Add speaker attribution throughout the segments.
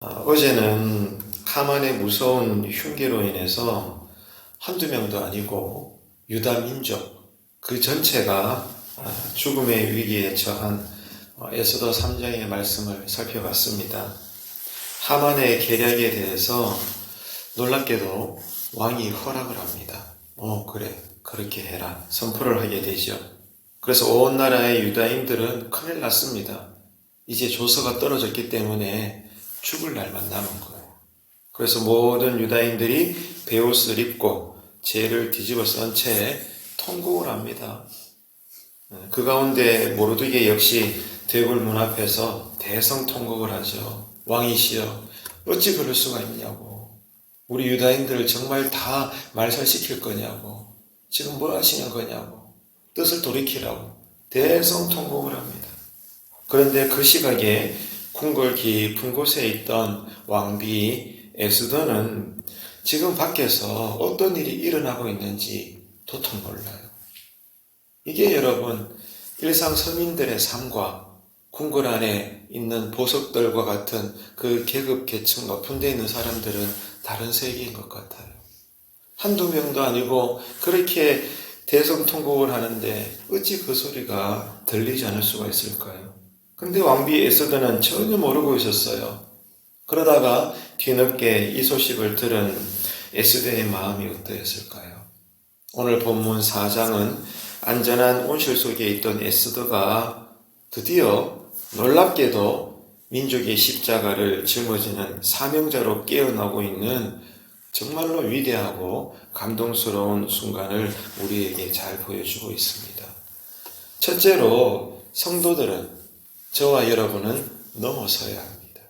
Speaker 1: 어제는 하만의 무서운 흉기로 인해서 한두 명도 아니고 유다 민족 그 전체가 죽음의 위기에 처한 에스더 3장의 말씀을 살펴봤습니다. 하만의 계략에 대해서 놀랍게도 왕이 허락을 합니다. 그래, 그렇게 해라. 선포를 하게 되죠. 그래서 온 나라의 유다인들은 큰일 났습니다. 이제 조서가 떨어졌기 때문에 죽을 날만 남은 거예요. 그래서 모든 유다인들이 베옷을 입고 죄를 뒤집어 쓴 채 통곡을 합니다. 그 가운데 모르드게 역시 대궐 문 앞에서 대성통곡을 하죠. 왕이시여, 어찌 그럴 수가 있냐고. 우리 유다인들을 정말 다 말살시킬 거냐고. 지금 뭐 하시는 거냐고. 뜻을 돌이키라고 대성통곡을 합니다. 그런데 그 시각에 궁궐 깊은 곳에 있던 왕비 에스더는 지금 밖에서 어떤 일이 일어나고 있는지 도통 몰라요. 이게 여러분, 일상 서민들의 삶과 궁궐 안에 있는 보석들과 같은 그 계급 계층 높은 데 있는 사람들은 다른 세계인 것 같아요. 한두 명도 아니고 그렇게 대성통곡을 하는데 어찌 그 소리가 들리지 않을 수가 있을까요? 근데 왕비 에스더는 전혀 모르고 있었어요. 그러다가 뒤늦게 이 소식을 들은 에스더의 마음이 어떠했을까요? 오늘 본문 4장은 안전한 온실 속에 있던 에스더가 드디어 놀랍게도 민족의 십자가를 짊어지는 사명자로 깨어나고 있는 정말로 위대하고 감동스러운 순간을 우리에게 잘 보여주고 있습니다. 첫째로 성도들은, 저와 여러분은 넘어서야 합니다.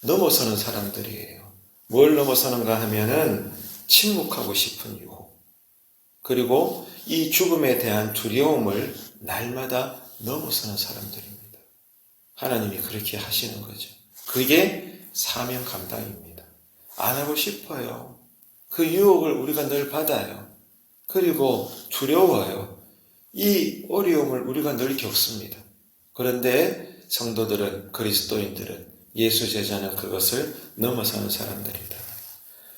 Speaker 1: 넘어서는 사람들이에요. 뭘 넘어서는가 하면은 침묵하고 싶은 유혹, 그리고 이 죽음에 대한 두려움을 날마다 넘어서는 사람들입니다. 하나님이 그렇게 하시는 거죠. 그게 사명 감당입니다. 안 하고 싶어요. 그 유혹을 우리가 늘 받아요. 그리고 두려워요. 이 어려움을 우리가 늘 겪습니다. 그런데 성도들은, 그리스도인들은, 예수 제자는 그것을 넘어서는 사람들이다.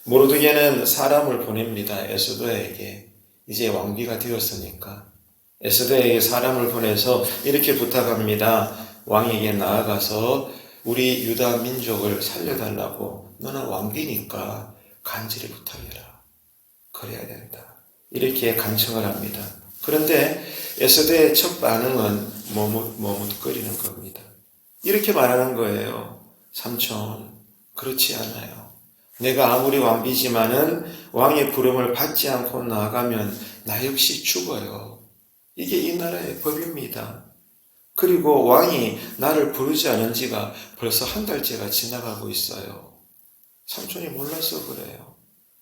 Speaker 1: 모르드게는 사람을 보냅니다. 에스더에게. 이제 왕비가 되었으니까 에스더에게 사람을 보내서 이렇게 부탁합니다. 왕에게 나아가서 우리 유다 민족을 살려달라고, 너는 왕비니까 간절히 부탁해라. 그래야 된다. 이렇게 간청을 합니다. 그런데 에스더의 첫 반응은 머뭇거리는 겁니다. 이렇게 말하는 거예요. 삼촌, 그렇지 않아요. 내가 아무리 왕비지만은 왕의 부름을 받지 않고 나아가면 나 역시 죽어요. 이게 이 나라의 법입니다. 그리고 왕이 나를 부르지 않은 지가 벌써 한 달째가 지나가고 있어요. 삼촌이 몰라서 그래요.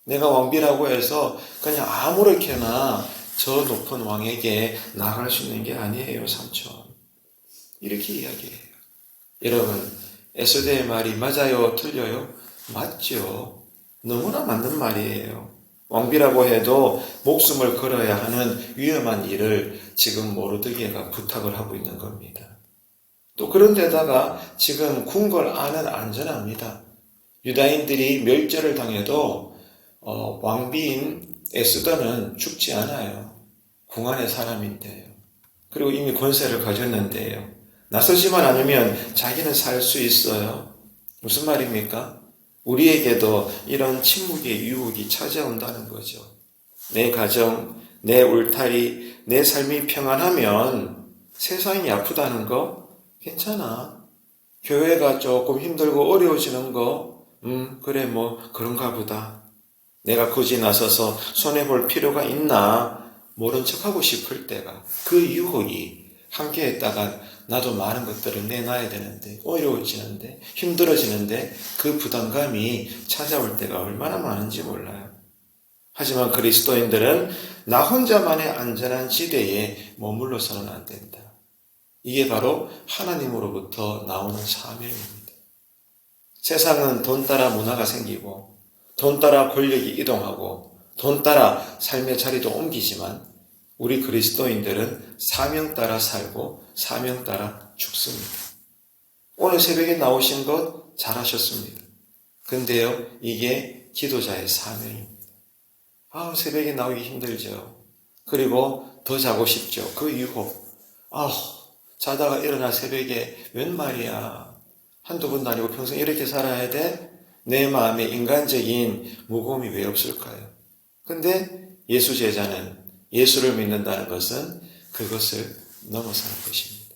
Speaker 1: 내가 왕비라고 해서 그냥 아무렇게나 저 높은 왕에게 나갈 수 있는 게 아니에요, 삼촌. 이렇게 이야기해요. 여러분, 에스더의 말이 맞아요? 틀려요? 맞죠. 너무나 맞는 말이에요. 왕비라고 해도 목숨을 걸어야 하는 위험한 일을 지금 모르드게가 부탁을 하고 있는 겁니다. 또 그런데다가 지금 궁궐 안은 안전합니다. 유다인들이 멸절을 당해도 왕비인 에스더는 죽지 않아요. 궁 안의 사람인데요. 그리고 이미 권세를 가졌는데요. 나서지만 않으면 자기는 살 수 있어요. 무슨 말입니까? 우리에게도 이런 침묵의 유혹이 찾아온다는 거죠. 내 가정, 내 울타리, 내 삶이 평안하면 세상이 아프다는 거 괜찮아. 교회가 조금 힘들고 어려워지는 거 그래 뭐 그런가 보다. 내가 굳이 나서서 손해볼 필요가 있나 모른 척하고 싶을 때가, 그 유혹이 함께 했다가 나도 많은 것들을 내놔야 되는데, 어려워지는데, 힘들어지는데 그 부담감이 찾아올 때가 얼마나 많은지 몰라요. 하지만 그리스도인들은 나 혼자만의 안전한 지대에 머물러서는 안 된다. 이게 바로 하나님으로부터 나오는 사명입니다. 세상은 돈 따라 문화가 생기고 돈 따라 권력이 이동하고 돈 따라 삶의 자리도 옮기지만 우리 그리스도인들은 사명 따라 살고 사명 따라 죽습니다. 오늘 새벽에 나오신 것 잘하셨습니다. 근데요, 이게 기도자의 사명입니다. 새벽에 나오기 힘들죠. 그리고 더 자고 싶죠. 그 이후, 자다가 일어나 새벽에 웬 말이야. 한두 번도 아니고 평생 이렇게 살아야 돼? 내 마음에 인간적인 무거움이 왜 없을까요? 근데 예수 제자는 예수를 믿는다는 것은 그것을 넘어서는 것입니다.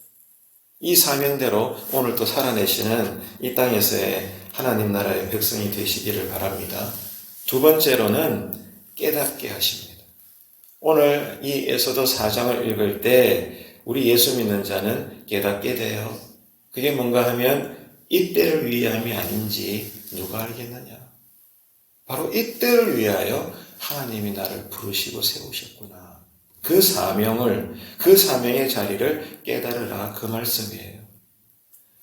Speaker 1: 이 사명대로 오늘 또 살아내시는 이 땅에서의 하나님 나라의 백성이 되시기를 바랍니다. 두 번째로는 깨닫게 하십니다. 오늘 이 에스더 4장을 읽을 때 우리 예수 믿는 자는 깨닫게 돼요. 그게 뭔가 하면 이때를 위함이 아닌지 누가 알겠느냐. 바로 이때를 위하여 하나님이 나를 부르시고 세우셨구나. 그 사명의 자리를 깨달으라, 그 말씀이에요.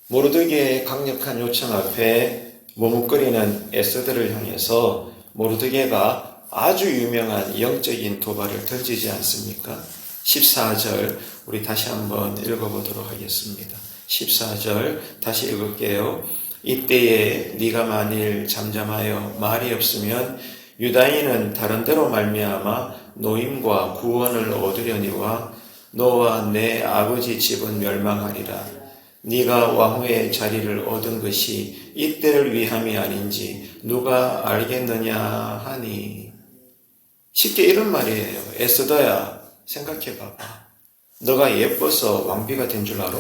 Speaker 1: 모르드게의 강력한 요청 앞에 머뭇거리는 에스더를 향해서 모르드게가 아주 유명한 영적인 도발을 던지지 않습니까? 14절 우리 다시 한번 읽어보도록 하겠습니다. 14절 다시 읽을게요. 이때에 네가 만일 잠잠하여 말이 없으면 유다인은 다른 데로 말미암아 노임과 구원을 얻으려니와 너와 내 아버지 집은 멸망하리라. 네가 왕후의 자리를 얻은 것이 이때를 위함이 아닌지 누가 알겠느냐 하니. 쉽게 이런 말이에요. 에스더야, 생각해봐봐. 너가 예뻐서 왕비가 된 줄 알아?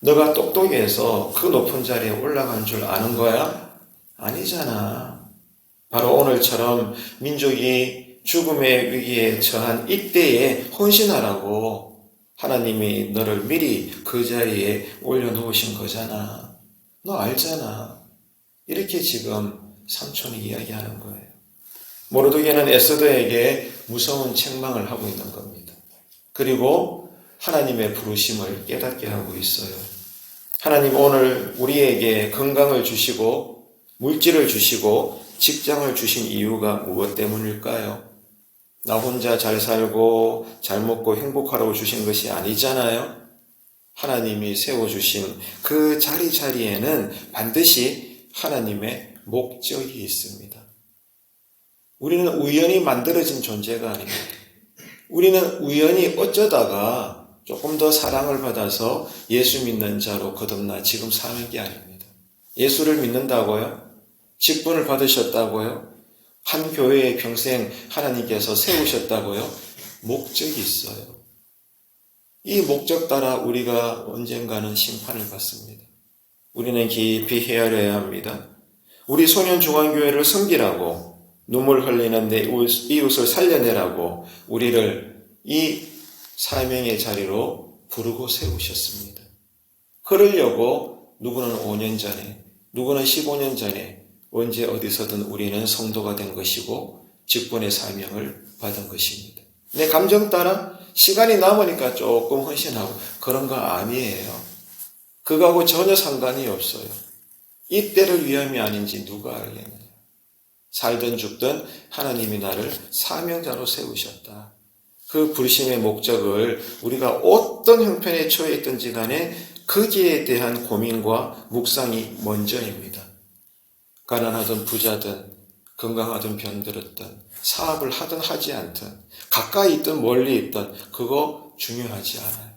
Speaker 1: 너가 똑똑해서 그 높은 자리에 올라간 줄 아는 거야? 아니잖아. 바로 오늘처럼 민족이 죽음의 위기에 처한 이때에 헌신하라고 하나님이 너를 미리 그 자리에 올려놓으신 거잖아. 너 알잖아. 이렇게 지금 삼촌이 이야기하는 거예요. 모르드게는 에스더에게 무서운 책망을 하고 있는 겁니다. 그리고 하나님의 부르심을 깨닫게 하고 있어요. 하나님 오늘 우리에게 건강을 주시고 물질을 주시고 직장을 주신 이유가 무엇 때문일까요? 나 혼자 잘 살고 잘 먹고 행복하라고 주신 것이 아니잖아요. 하나님이 세워주신 그 자리자리에는 반드시 하나님의 목적이 있습니다. 우리는 우연히 만들어진 존재가 아닙니다. 우리는 우연히 어쩌다가 조금 더 사랑을 받아서 예수 믿는 자로 거듭나 지금 사는 게 아닙니다. 예수를 믿는다고요? 직분을 받으셨다고요? 한 교회에 평생 하나님께서 세우셨다고요? 목적이 있어요. 이 목적 따라 우리가 언젠가는 심판을 받습니다. 우리는 깊이 헤아려야 합니다. 우리 소년중앙교회를 섬기라고, 눈물 흘리는 내 이웃을 살려내라고 우리를 이 사명의 자리로 부르고 세우셨습니다. 그러려고 누구는 5년 전에, 누구는 15년 전에 언제 어디서든 우리는 성도가 된 것이고 직분의 사명을 받은 것입니다. 내 감정 따라 시간이 남으니까 조금 헌신하고 그런 거 아니에요. 그거하고 전혀 상관이 없어요. 이때를 위함이 아닌지 누가 알겠느냐. 살든 죽든 하나님이 나를 사명자로 세우셨다. 그 부르심의 목적을 우리가 어떤 형편에 처해 있든지 간에 거기에 대한 고민과 묵상이 먼저입니다. 가난하든 부자든 건강하든 병들었든 사업을 하든 하지 않든 가까이 있든 멀리 있든 그거 중요하지 않아요.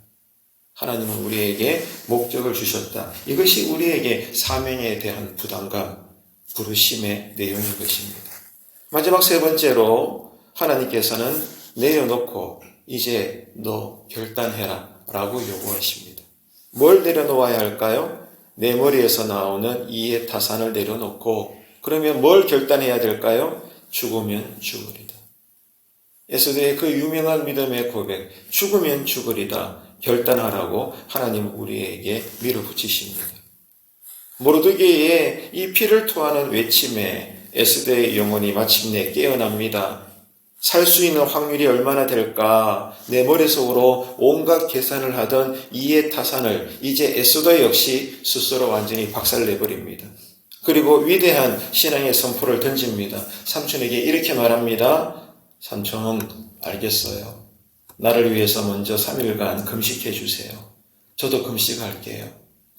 Speaker 1: 하나님은 우리에게 목적을 주셨다. 이것이 우리에게 사명에 대한 부담감, 부르심의 내용인 것입니다. 마지막 세 번째로 하나님께서는 내려놓고 이제 너 결단해라 라고 요구하십니다. 뭘 내려놓아야 할까요? 내 머리에서 나오는 이해 타산을 내려놓고 그러면 뭘 결단해야 될까요? 죽으면 죽으리다. 에스더의 그 유명한 믿음의 고백, 죽으면 죽으리다 결단하라고 하나님 우리에게 밀어붙이십니다. 모르드게의 이 피를 토하는 외침에 에스더의 영혼이 마침내 깨어납니다. 살 수 있는 확률이 얼마나 될까? 내 머릿속으로 온갖 계산을 하던 이해 타산을 이제 에스더 역시 스스로 완전히 박살내버립니다. 그리고 위대한 신앙의 선포를 던집니다. 삼촌에게 이렇게 말합니다. 삼촌, 알겠어요. 나를 위해서 먼저 3일간 금식해 주세요. 저도 금식할게요.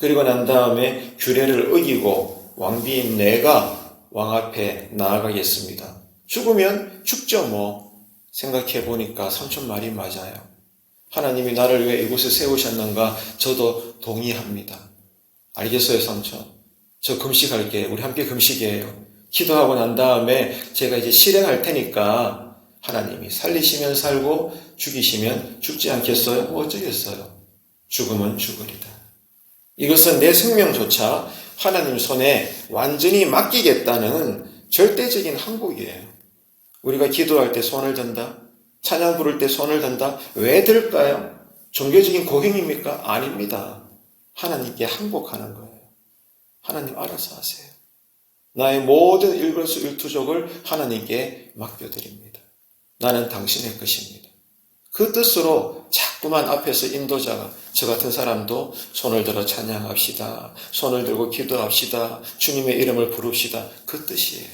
Speaker 1: 그리고 난 다음에 규례를 어기고 왕비인 내가 왕 앞에 나아가겠습니다. 죽으면 죽죠 뭐. 생각해 보니까 삼촌 말이 맞아요. 하나님이 나를 왜 이곳에 세우셨는가 저도 동의합니다. 알겠어요 삼촌. 저 금식할게요. 우리 함께 금식이에요. 기도하고 난 다음에 제가 이제 실행할 테니까 하나님이 살리시면 살고 죽이시면 죽지 않겠어요? 뭐 어쩌겠어요. 죽으면 죽으리다. 이것은 내 생명조차 하나님 손에 완전히 맡기겠다는 절대적인 항복이에요. 우리가 기도할 때 손을 든다. 찬양 부를 때 손을 든다. 왜 들까요? 종교적인 고행입니까? 아닙니다. 하나님께 항복하는 거예요. 하나님 알아서 하세요. 나의 모든 일거수일투족을 하나님께 맡겨드립니다. 나는 당신의 것입니다. 그 뜻으로 자꾸만 앞에서 인도자가 저 같은 사람도 손을 들어 찬양합시다. 손을 들고 기도합시다. 주님의 이름을 부릅시다. 그 뜻이에요.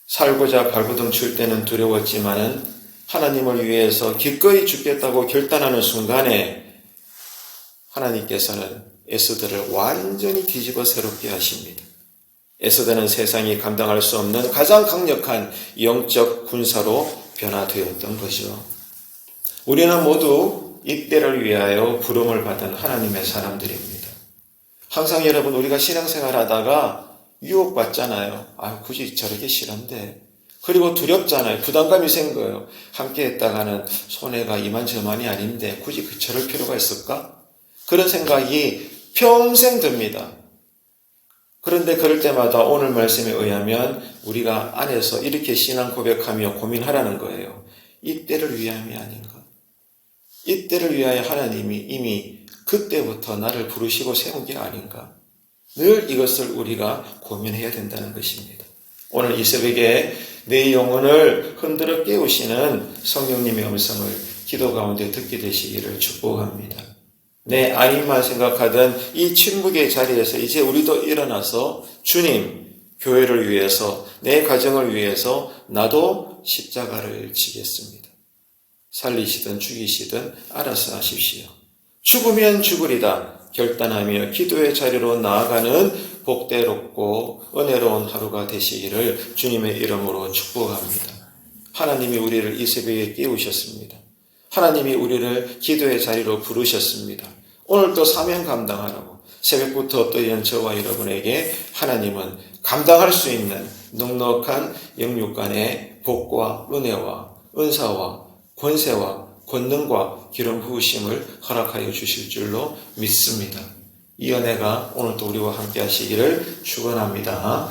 Speaker 1: 살고자 발버둥 칠 때는 두려웠지만은 하나님을 위해서 기꺼이 죽겠다고 결단하는 순간에 하나님께서는 에스더를 완전히 뒤집어 새롭게 하십니다. 에스더는 세상이 감당할 수 없는 가장 강력한 영적 군사로 변화되었던 거죠. 우리는 모두 이때를 위하여 부름을 받은 하나님의 사람들입니다. 항상 여러분 우리가 신앙생활 하다가 유혹받잖아요. 굳이 저렇게 싫은데. 그리고 두렵잖아요. 부담감이 생겨요. 함께 했다가는 손해가 이만저만이 아닌데 굳이 저럴 필요가 있을까? 그런 생각이 평생 듭니다. 그런데 그럴 때마다 오늘 말씀에 의하면 우리가 안에서 이렇게 신앙 고백하며 고민하라는 거예요. 이때를 위함이 아닌가? 이때를 위하여 하나님이 이미 그때부터 나를 부르시고 세운 게 아닌가? 늘 이것을 우리가 고민해야 된다는 것입니다. 오늘 이 새벽에 내 영혼을 흔들어 깨우시는 성령님의 음성을 기도 가운데 듣게 되시기를 축복합니다. 내 아님만 생각하던 이 침묵의 자리에서 이제 우리도 일어나서 주님, 교회를 위해서, 내 가정을 위해서 나도 십자가를 지겠습니다. 살리시든 죽이시든 알아서 하십시오. 죽으면 죽으리다 결단하며 기도의 자리로 나아가는 복되롭고 은혜로운 하루가 되시기를 주님의 이름으로 축복합니다. 하나님이 우리를 이 새벽에 깨우셨습니다. 하나님이 우리를 기도의 자리로 부르셨습니다. 오늘 또 사명 감당하라고 새벽부터 떠있는 저와 여러분에게 하나님은 감당할 수 있는 넉넉한 영육간의 복과 은혜와 은사와 권세와 권능과 기름 부으심을 허락하여 주실 줄로 믿습니다. 이 은혜가 오늘도 우리와 함께 하시기를 축원합니다.